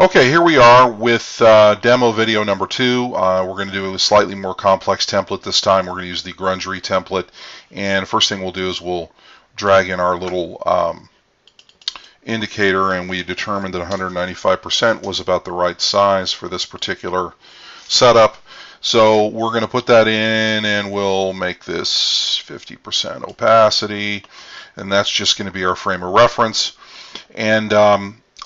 Okay, here we are with demo video number 2. We're going to do a slightly more complex template this time. We're going to use the grungery template, and the first thing we'll do is we'll drag in our little indicator, and we determined that 195% was about the right size for this particular setup. So we're going to put that in, and we'll make this 50% opacity, and that's just going to be our frame of reference. And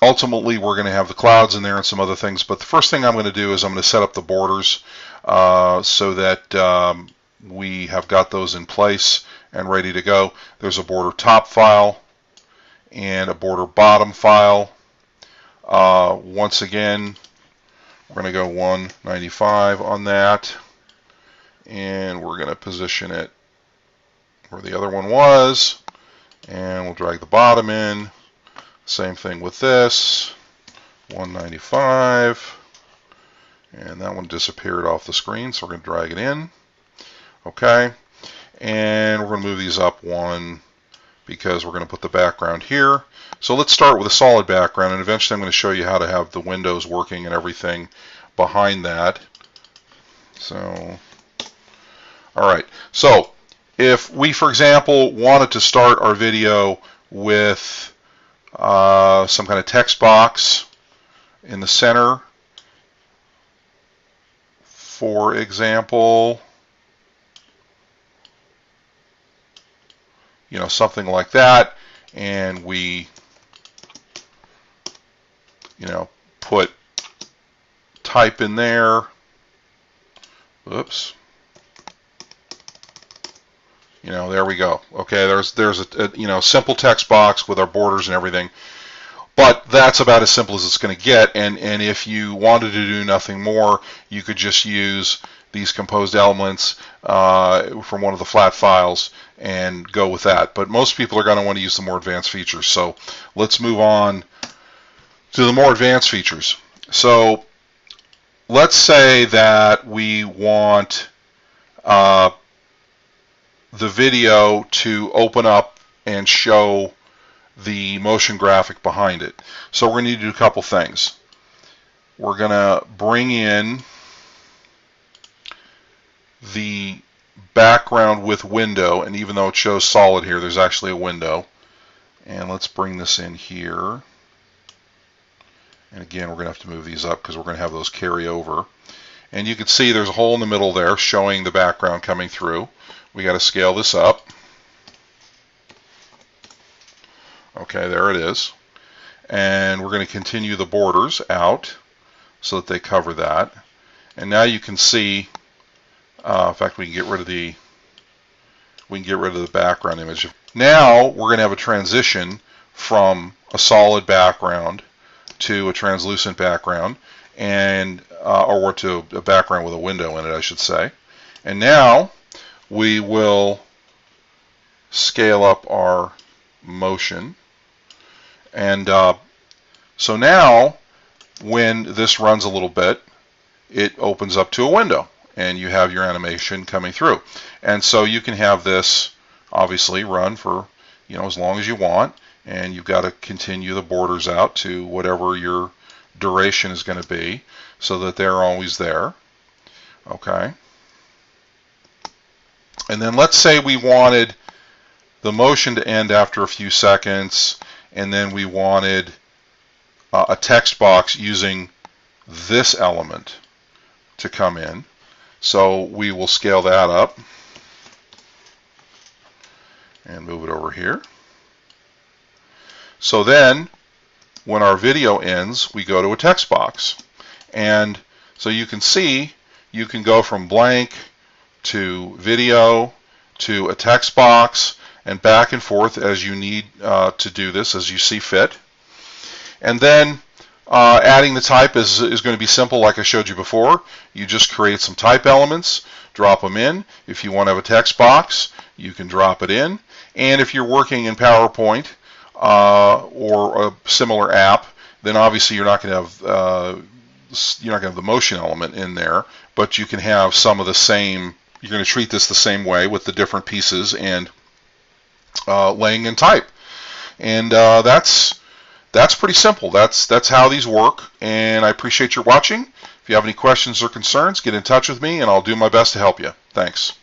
ultimately, we're going to have the clouds in there and some other things, but the first thing I'm going to do is I'm going to set up the borders so that we have got those in place and ready to go. There's a border top file and a border bottom file. Once again, we're going to go 195 on that, and we're going to position it where the other one was, and we'll drag the bottom in. Same thing with this, 195, and that one disappeared off the screen, so we're going to drag it in. Okay, and we're going to move these up one because we're going to put the background here. So let's start with a solid background, and eventually I'm going to show you how to have the windows working and everything behind that. So, all right, so if we, for example, wanted to start our video with some kind of text box in the center, for example, something like that, and we put type in there. Oops. There we go. Okay, there's a simple text box with our borders and everything, but that's about as simple as it's going to get. And if you wanted to do nothing more, you could just use these composed elements from one of the flat files and go with that. But most people are going to want to use the more advanced features. So let's move on to the more advanced features. So let's say that we want the video to open up and show the motion graphic behind it. So we're going to need to do a couple things. We're going to bring in the background with window, and even though it shows solid here, there's actually a window. And let's bring this in here. And again, we're going to have to move these up because we're going to have those carry over. And you can see there's a hole in the middle there showing the background coming through. We got to scale this up. Okay, there it is. And we're going to continue the borders out so that they cover that. And now you can see, in fact, we can get rid of the background image. Now we're going to have a transition from a solid background to a translucent background, and or to a background with a window in it, I should say. And now we will scale up our motion. And so now when this runs a little bit, it opens up to a window, and you have your animation coming through. And so you can have this obviously run for as long as you want, and you've got to continue the borders out to whatever your duration is going to be so that they're always there. Okay. And then let's say we wanted the motion to end after a few seconds, and then we wanted a text box using this element to come in. So we will scale that up and move it over here. So then when our video ends, we go to a text box. And so you can see you can go from blank to video to a text box and back and forth as you need to do this, as you see fit. And then adding the type is going to be simple, like I showed you before. You just create some type elements, drop them in. If you want to have a text box, you can drop it in. And if you're working in PowerPoint or a similar app, then obviously you're not going to have the motion element in there, but you can have some of the same. You're going to treat this the same way with the different pieces and laying in type. And that's that's pretty simple. That's how these work, and I appreciate your watching. If you have any questions or concerns, get in touch with me, and I'll do my best to help you. Thanks.